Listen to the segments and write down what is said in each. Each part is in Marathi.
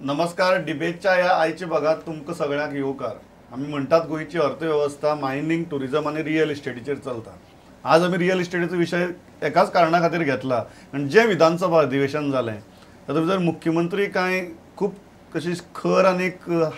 नमस्कार. डिबेटच्या या आयच्या भागात तुमकां सगळ्यांक येवकार. आमी म्हणटात गोंयची अर्थव्यवस्था मायनिंग, टुरिझम आणि रियल इस्टेटीचेर चलता. आज आमी रियल इस्टेटीचो विशय एकाच कारणा खातीर घेतला, कारण जे विधानसभा अधिवेशन जालें तातूंत भितर मुख्यमंत्री कांय खूब कशी खर आनी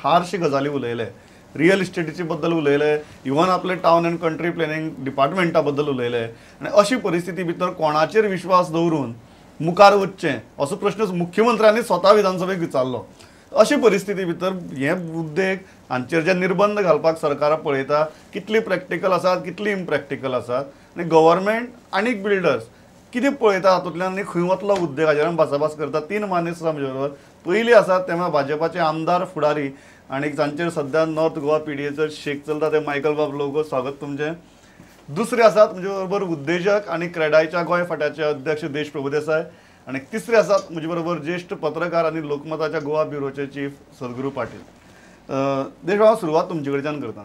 हार्श गजाली उलयले. रियल इस्टेटीचे बद्दल उलयले, इवन आपले टावन अँड कंट्री प्लॅनिंग डिपार्टमेंटा बद्दल उलयले. आनी अशी परिस्थिती भितर कोणाचेर विश्वास दवरून मुखार वचचें असो प्रश्न मुख्यमंत्र्यांनी स्वता विधानसभेक विचारलो. अशी परिस्थिती भितर हे उद्देग हांचेर जे निर्बंध घालपाक सरकार पळयता कितली प्रॅक्टिकल आसात, कितली इम्प्रॅक्टिकल आसात, आनी गव्हर्मेंट आनीक बिल्डर्स कितें पळयता हातूंतल्यान आनी खंय वतलो उद्देग हाचेर भासाभास करता. तीन मानेस्त आमचे बरोबर. पयली आसात तेन्ना भाजपाचे आमदार फुडारी आनी जांचेर सद्या नॉर्थ गोवा पीडीएचर शेक चलता ते मायकल बाबलो. स्वागत तुमचें. दुसरे आसात म्हजे बरोबर उद्देजक आनी क्रेडायच्या गोंय फांट्याचे अध्यक्ष देश प्रभुदेसाय. आनी तिसरे आसात म्हजे बरोबर ज्येष्ठ पत्रकार आनी लोकमताच्या गोवा ब्युरोचे चीफ सद्गुरू पाटील. देश हांव सुरवात तुमचे कडच्यान करता.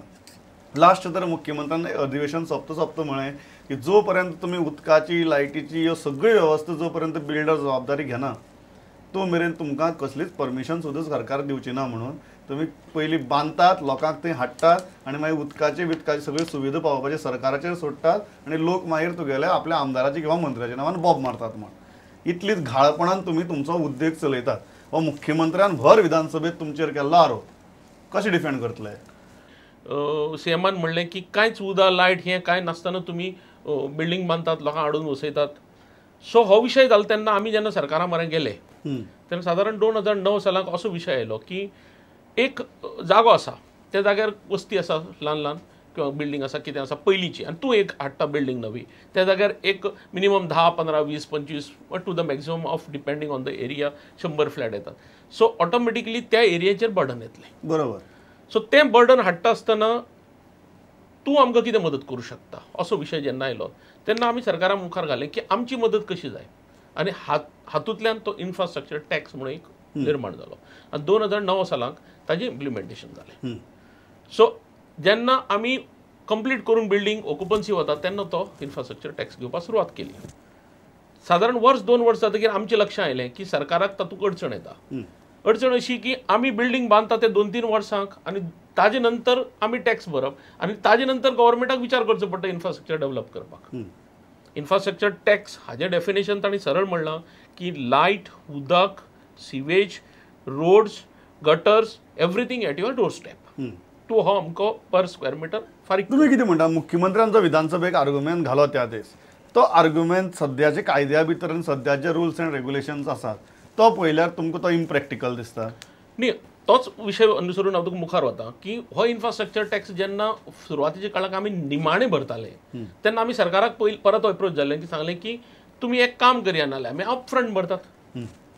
लास्ट तर मुख्यमंत्र्यान अधिवेशन सोंपता म्हळें की जो पर्यंत तुमी उदकाची, लायटीची ह्यो सगळी वेवस्था जो पर्यंत बिल्डर जबाबदारी घेना तो मेरेन तुमकां कसलीच परमिशन सुद्दां सरकार दिवची ना. म्हणून तुम्ही पयली बांदतात, लोकांक थंय हाडटात आनी मागीर उदकाची सगळी सुविधा पावोवपाचे सरकाराचेर सोडटात आनी लोक मागीर तुगेले आपल्या आमदाराची किंवा मंत्र्याच्या नांवान बॉब मारतात. म्हण इतलीच घाळपणान तुम्ही तुमचो उद्देग चलयतात. हो मुख्यमंत्र्यान भर विधानसभेत तुमचेर केल्लो आरोप कशें डिफेंड करतले? सीएमान म्हणलें की कांयच उदक, लायट हें कांय नासतना तुमी बिल्डींग बांदतात, लोकांक हाडून बसयतात. सो हो विशय जालो तेन्ना आमी जेन्ना सरकारा म्हऱ्यान गेले तेन्ना सादारण 2009 सालाक असो विशय आयलो की एक जागो आसा, त्या जाग्यार वस्ती आसा, ल्हान ल्हान किंवा बिल्डींग आसा, कितें आसा पयलींची, आनी तूं एक हाडटा बिल्डींग नवी. त्या जाग्यार एक minimum 10, 15, 20, 25 to the maximum of depending on the area 100 flat येतात. सो ऑटोमॅटिकली त्या एरियाचेर बर्डन येतलें. बरोबर. सो तें बर्डन हाडटा आसतना तूं आमकां कितें मदत करूं शकता असो विशय जेन्ना आयलो तेन्ना आमी सरकारा मुखार घालें की आमची मदत कशी जाय. आनी हातूंतल्यान तो इन्फ्रास्ट्रक्चर टॅक्स म्हणून एक निर्माण जालो आनी 2009 सालाक ताजें इम्प्लिमेंटेशन जालें. सो जेन्ना आमी कंप्लीट करून बिल्डींग ऑक्युपन्सी वता तेन्ना तो इन्फ्रास्ट्रक्चर टॅक्स घेवपाक सुरवात केली. सादारण वर्स 2 वर्स जातकीर आमचें लक्षांत आयलें की सरकाराक तातूंत अडचण येता. अडचण अशी की आमी बिल्डींग बांदता ते 2-3 वर्सांक आनी ताजे नंतर आमी टॅक्स भरप आनी ताजे नंतर गव्हर्मेंटाक विचार करचो पडटा इन्फ्रास्ट्रक्चर डेव्हलप करपाक. इन्फ्रास्ट्रक्चर टॅक्स हाजें डेफिनेशन तांणी सरळ म्हणलां की लायट, उदक, sewage, roads, gutters, everything at your doorstep. तूं हो आमकां पर स्क्वेअर मिटर फारीक. तुम्ही कितें म्हणटा? मुख्यमंत्र्यांचो विधानसभेक आर्ग्युमेंट घालो त्या दीस, तो आर्ग्युमेंट सद्याचे कायद्या भितर आनी सद्याचे रुल्स अँड रेग्युलेशन्स आसात तो पळयल्यार तुमकां तो इम्प्रॅक्टिकल दिसता? न्ही, तोच विशय अनुसरून हांव तुका मुखार वता की हो इन्फ्रास्ट्रक्चर टॅक्स जेन्ना सुरवातीच्या काळाक आमी निमाणे भरताले तेन्ना आमी सरकाराक परत अप्रोच जाल्लें की सांगलें की तुमी एक काम करया नाल्यार आमी अप फ्रंट भरतात.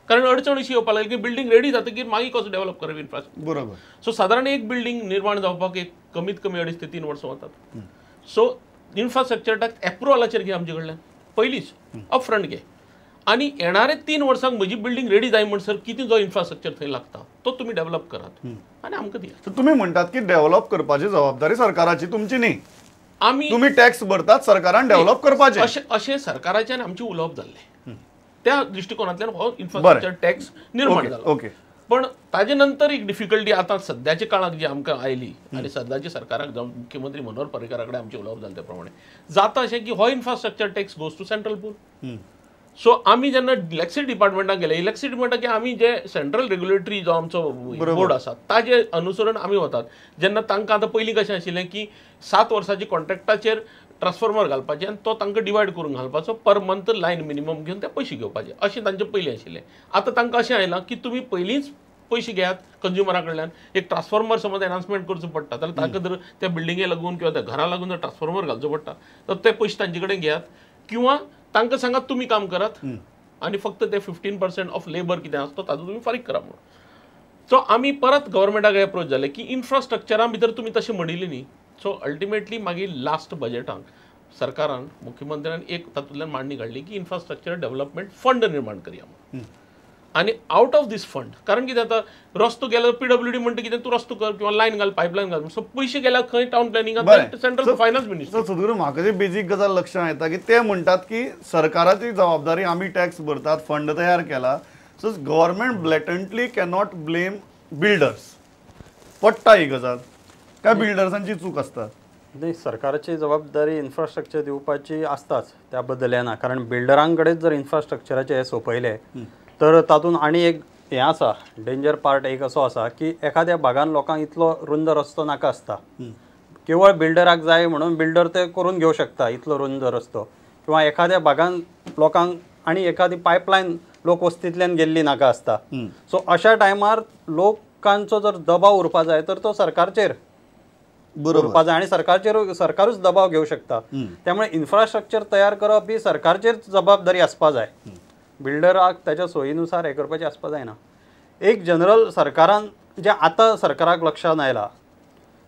कारण अडचण अशी येवपाक लागली की बिल्डींग रेडी जातकीर मागीर कसो डेव्हलप करप इन्फ्रास्ट्रक्चर. बरोबर. सो सादारण एक बिल्डींग निर्माण जावपाक एक कमीत कमी 2.5 ते 3 वर्सां वतात. सो इन्फ्रास्ट्रक्चर टॅक्स एप्रुवलाचेर घे आमचे कडल्यान पयलींच अप फ्रंट घे आनी येणारे 3 वर्सांक म्हजी बिल्डींग रेडी जाय म्हणसर कितें जो इन्फ्रास्ट्रक्चर थंय लागता तो तुमी डेव्हलप करात आनी आमकां दियात. तुम्ही म्हणटात की डेव्हलप करपाची जबाबदारी सरकाराची, तुमची न्ही. आमी तुम्ही टॅक्स भरतात, सरकारान डेव्हलप करपाचें अशें सरकाराचे आनी आमचें उलोवप जाल्लें. त्या दृश्टिकोनांतल्यान हो इन्फ्रास्ट्रक्चर टॅक्स निर्माण जालो. ओके. पण ताजे नंतर एक डिफिकल्टी आतां सद्याच्या काळाक जी आमकां आयली आनी सद्याच्या सरकाराक जावन मुख्यमंत्री मनोहर पर्रीकारा कडेन आमचें उलोवप जालें त्या प्रमाणे जाता अशें की हो infrastructure tax goes to central pool. So आमी जेन्ना इलेक्ट्रिसिटी डिपार्टमेंटाक गेले, इलेक्ट्रिसिटी डिपार्टमेंटाक आमी जे सेंट्रल रेग्युलेटरी जो आमचो बोर्ड आसा ताजे अनुसरण आमी वतात. जेन्ना तांकां आतां पयलीं कशें आशिल्लें की 7 वर्सांची कॉन्ट्रॅक्टाचेर ट्रान्सफॉर्मर घालपाचें आनी तो तांकां डिवायड करून घालपाचो, पर मंथ लायन मिनिमम घेवन ते पयशे घेवपाचे अशें तांचें पयलीं आशिल्लें. आतां तांकां अशें आयलां की तुमी पयलींच पयशे घेयात कंज्युमरा कडल्यान. एक ट्रान्सफॉर्मर समज एनाउन्समेंट करचो पडटा जाल्यार तांकां जर त्या बिल्डिंगे लागून किंवा त्या घरा लागून जर ट्रान्सफॉर्मर घालचो पडटा तर ते पयशे तांचे कडेन घेयात किंवा तांकां सांगात तुमी काम करात आनी फक्त ते 15% ऑफ लेबर कितें आसा तो तातूंत तुमी फारीक करा म्हणून. सो आमी परत गव्हर्मेंटाक एप्रोच जाले की इन्फ्रास्ट्रक्चरा भितर तुमी तशें म्हणिल्लें न्ही. सो अल्टिमेटली मागीर लास्ट बजेटांक सरकारान मुख्यमंत्र्यान एक तातूंतल्यान मांडणी काडली की इन्फ्रास्ट्रक्चर डेव्हलपमेंट फंड निर्माण करया म्हणून. आनी आउट ऑफ दीस फंड कारण कितें जाता रस्तो गेल्यार PWD म्हणटा कितें तू रस्तो कर किंवा लायन घाल पायपलायन घाल. सो पयशे गेल्यार खंय टावन प्लॅनिंगाक सेंट्रल फायनान्स मिनिस्टर. सद्गुरू म्हाका जी बेजीक गजाल लक्षांत येता की ते म्हणटात की सरकाराची जबाबदारी आमी टॅक्स भरतात, फंड तयार केला, so government blatantly cannot blame builders. पट्टा ही गजाल काय बिल्डर्सांची चूक असता? नाही, सरकारची जबाबदारी इन्फ्रास्ट्रक्चर दिवपाची आसताच, त्या बद्दल ना. कारण बिल्डरांकडेच जर इन्फ्रास्ट्रक्चराचे हे सोंपयले तर तातूंत आनी एक हें आसा, डेंजर पार्ट एक असो आसा की एखाद्या भागान लोकांक इतलो रुंद रस्तो नाका आसता. केवळ बिल्डराक जाय म्हणून बिल्डर ते करून घेवं शकता इतलो रुंद रस्तो, किंवा एखाद्या भागान लोकांक आनी एखादी पायपलायन लोक वस्तींतल्यान गेल्ली नाका आसता. सो अशा टायमार लोकांचो जर दबाव उरपा जाय तर तो सरकारचेर उरपा जाय, आनी सरकारूच दबाव घेवं शकता. त्यामुळे इन्फ्रास्ट्रक्चर तयार करप ही सरकारचेर जबाबदारी आसपा जाय. बिल्डराक त्याच्या सोयीनुसार हे करपाचें आसपा जायना. एक जनरल सरकारान जे आतां सरकाराक लक्षांत आयला,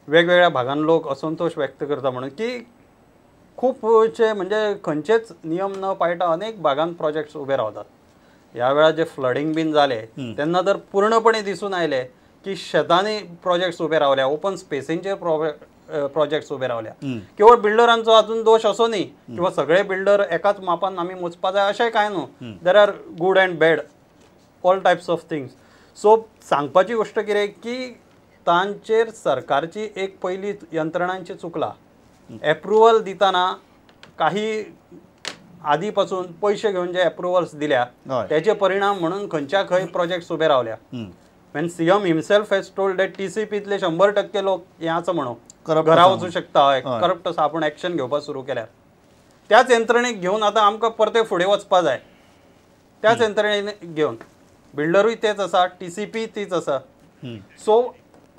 वेगवेगळ्या भागान लोक असंतोष व्यक्त करता म्हणून की खूपशे म्हणजे खंयचेच नियम न पाळटा अनेक भागान प्रोजेक्ट्स उबे रावतात. ह्या वेळार जे फ्लडिंग बीन जाले तेन्ना तर पूर्णपणे दिसून आयले की शेतांनी प्रोजेक्ट्स उबे रावल्या, ओपन स्पेसींचेर प्रोजेक्ट्स उबे रावल्या. केवळ बिल्डरांचो हातून दोश असो न्ही किंवा सगळे बिल्डर एकाच मापान आमी मोजपा जाय अशें कांय न्हू. There are good and bad all types of things. So सांगपाची गोष्ट कितें की तांचेर सरकारची एक पयली यंत्रणांची चुकला. एप्रुवल दितना काही आदी पासून पयशे घेवन जे एप्रुवल्स दिल्या त्याचे परिणाम म्हणून खंयच्या खंय प्रोजेक्ट्स उबे रावल्या. when CM himself has told that TCPतले 100% लोक हे आसा म्हणून घरा वचूं शकता, करप्ट आसा, आपूण एक्शन घेवपाक सुरू केल्यार त्याच यंत्रणेक घेवन आतां आमकां परते फुडें वचपा जाय. त्याच यंत्रणेक घेवन बिल्डरूय तेच आसा, TCP तीच आसा. सो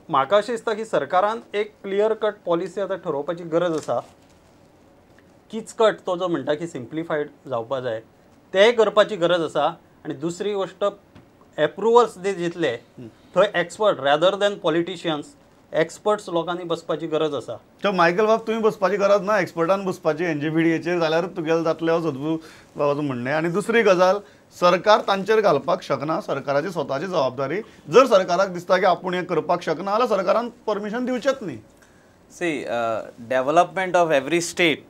म्हाका अशें दिसता की सरकारान एक क्लियर कट पॉलिसी आतां ठरोवपाची गरज आसा. किचकट तो जो म्हणटा की सिम्प्लिफायड जावपा जाय तेंय करपाची गरज आसा. आनी दुसरी गोष्ट, एप्रुवल्स जे दितले थंय expert rather than politicians, experts लोकांनी बसपाची गरज आसा. तर मायकल बाब तुम्ही बसपाची गरज ना, एक्सपर्टान बसपाची NGBDAचेर, जाल्यार तुगेलें जातलें हो सदभू बाबाचो म्हणणें. आनी दुसरी गजाल, सरकार तांचेर घालपाक शकना, सरकाराची स्वताची जबाबदारी. जर सरकाराक दिसता की आपूण हें करपाक शकना जाल्यार सरकारान परमिशन दिवचेंच न्ही. See development of every state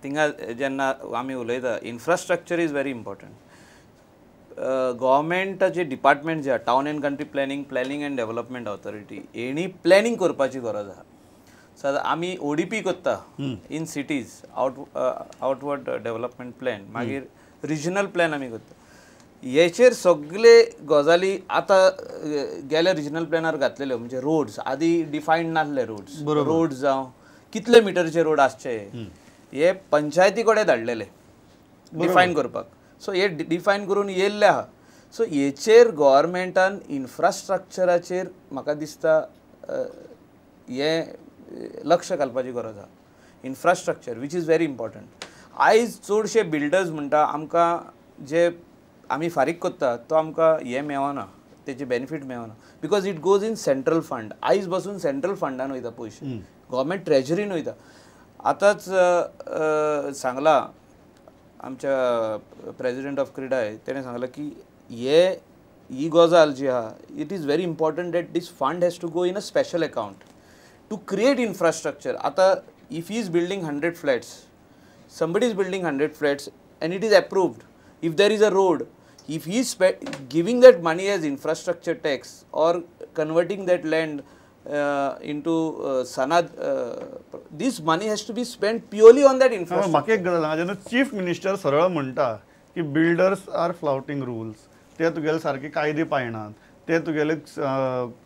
थिंगा जेन्ना आमी उलयता इन्फ्रास्ट्रक्चर इज व्हेरी इम्पॉर्टंट. गव्हर्मेंटाचे डिपार्टमेंट जे town and country planning and development authority हेणी प्लॅनिंग करपाची गरज आहा. सो आमी ODP करता in cities, outward development plan, मागीर रिजनल प्लॅन आमी करता. हेचेर सगळे गजाली आतां गेल्या रिजनल प्लॅनार घातलेल्यो. म्हणजे रोड्स आदी डिफायन्ड नासले. रोड्स जावं कितले मिटरचे रोड आसचे हे पंचायती कडेन धाडलेले डिफायन करपाक. सो हे डिफायन करून येयल्ले आहा. सो हेचेर गव्हर्मेंटान इन्फ्रास्ट्रक्चराचेर म्हाका दिसता हे लक्ष घालपाची गरज आहा. Infrastructure which is very important. आयज चडशे बिल्डर्स म्हणटा आमकां जे आमी फारीक करता तो आमकां हे मेळना, तेचे बेनिफीट मेळना, because it goes in central fund. आयज बसून सेंट्रल फंडान वयता पयशे, गव्हर्मेंट ट्रेजरीन वयता. आतांच सांगला आमच्या प्रेसिडेंट ऑफ क्रीडाय तेणें सांगलां की ही गजाल जी आहा it is very important that these fund has to go in a special account to create infrastructure. आतां if he is building 100 flats, somebody is building 100 flats and it is approved, if there is a road, if he is giving that money as infrastructure tax or converting that land into sanad, this money has to be spent purely on that infrastructure. म्हाका एक गजाल जेन्ना चीफ मिनिस्टर सरळ म्हणटा की बिल्डर्स आर फ्लाउटिंग रुल्स, ते तुगेले सारके कायदे पाळनात, ते तुगेले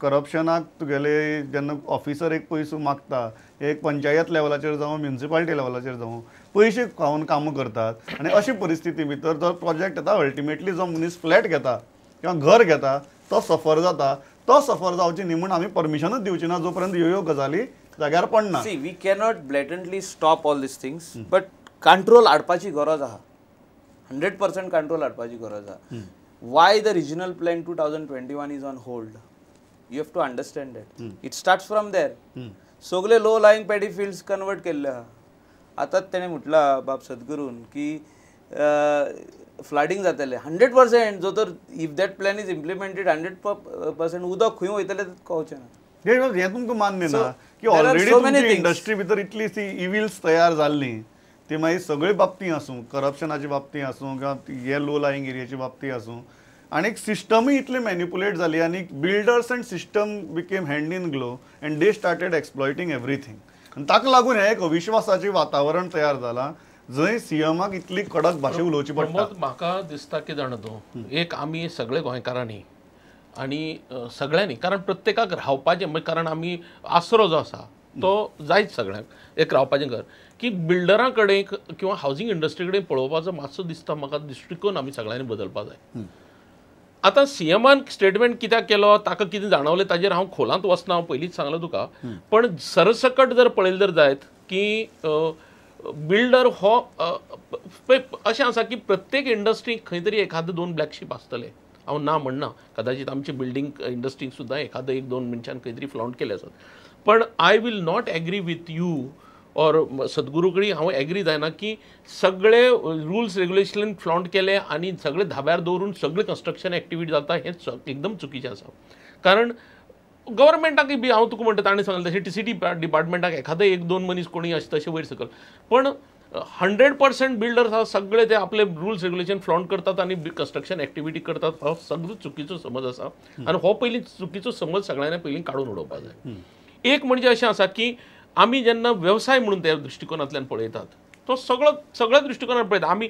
करप्शनाक तुगेले जेन्ना ऑफिसर एक पयसो मागता, एक पंचायत लेवलाचेर जावं म्युनिसिपालिटी लेवलाचेर जावं पयशे खावन कामां करतात. आनी अशी परिस्थिती भितर जो प्रोजेक्ट येता अल्टिमेटली जो मनीस फ्लॅट घेता किंवा घर घेता तो सफर जाता. तो सफर जावची न्ही म्हणून आमी परमिशनूच दिवची ना जो पर्यंत ह्यो गजाली जाग्यार पडना. See we cannot blatantly stop all these things, but control हाडपाची गरज आहा. 100% कंट्रोल हाडपाची गरज आहा. Why the regional plan 2021 is on hold? You have to understand that. It starts from there. सगळे low lying paddy fields convert केल्ले आहा. आतांच तेणें म्हटलां बाब सदगुरून की फ्लडिंग जातलें 100%. जो तर if that plan is implemented 100% उदक खंय वयतलें तें कळचें ना. हें तुमकां मान्य ना की ऑलरेडी तुमची इंडस्ट्री भितर इतली ती इविल्स तयार जाल्ली, ती मागीर सगळे बाबतीं आसूं, करप्शनाची बाबतीं आसूं किंवा हे लो लायंग एरियाची बाबतीं आसूं, आणि सिस्टमूय इतली मॅन्युपुलेट जाली आनी builders and system became hand in glove and they started exploiting everything. आनी ताका लागून हें एक अविश्वासाचें वातावरण तयार जालां जंय सीएमाक इतली कडक भाशा उलोवची पडटा. प्रमोद, म्हाका दिसता की जाणा तूं, एक आमी सगळे गोंयकारांनी आनी सगळ्यांनी, कारण प्रत्येकाक रावपाचें, कारण आमी आसरो जो आसा तो जायच सगळ्यांक एक रावपाचें घर, की बिल्डरां कडेन किंवा हावजींग इंडस्ट्री कडेन पळोवपाचो मातसो दिसता म्हाका दृश्टिकोन आमी सगळ्यांनी बदलपाक जाय. आतां सीएमान स्टेटमेंट कित्याक केलो, ताका कितें जाणवलें ताजेर हांव खोलांत वचना, हांव पयलींच सांगलां तुका. पण सरसकट जर पळयलें जर जायत की बिल्डर हो अशें आसा की प्रत्येक इंडस्ट्रीक खंय तरी एखादे 2 ब्लॅक शीप आसतले. हांव ना म्हणना, कदाचित आमचे बिल्डींग इंडस्ट्रीक सुद्दां एखादो 1-2 मनशान खंय तरी फ्लॉन्ट केले आसत. पण I will not agree with you और सद्गुरू कडेन हांव एग्री जायना की सगळे रुल्स रेग्युलेशन फ्लॉन्ट केले आनी सगळे धाब्यार दवरून सगळे कंस्ट्रक्शन एक्टिविटी जाता, हें एकदम चुकीचें आसा. कारण गव्हर्मेंटाकय बी हांव तुका म्हणटा ताणें सांगलें तशें TCT डिपार्टमेंटाक एखादो 1-2 मनीस कोणी अशें तशें वयर सकल, पण 100% बिल्डर्स आसा सगळे ते आपले रुल्स रेग्युलेशन फ्लॉन्ट करतात आनी कंस्ट्रक्शन एक्टिविटी करतात. हो सगळो चुकीचो समज आसा आनी हो पयलीं चुकीचो समज सगळ्यांनी पयलीं काडून उडोवपाक जाय. एक म्हणजे अशें आसा की आमी जेन्ना वेवसाय म्हणून त्या दृश्टिकोनांतल्यान पळयतात, तो सगळ्या दृश्टिकोनान पळयता. आमी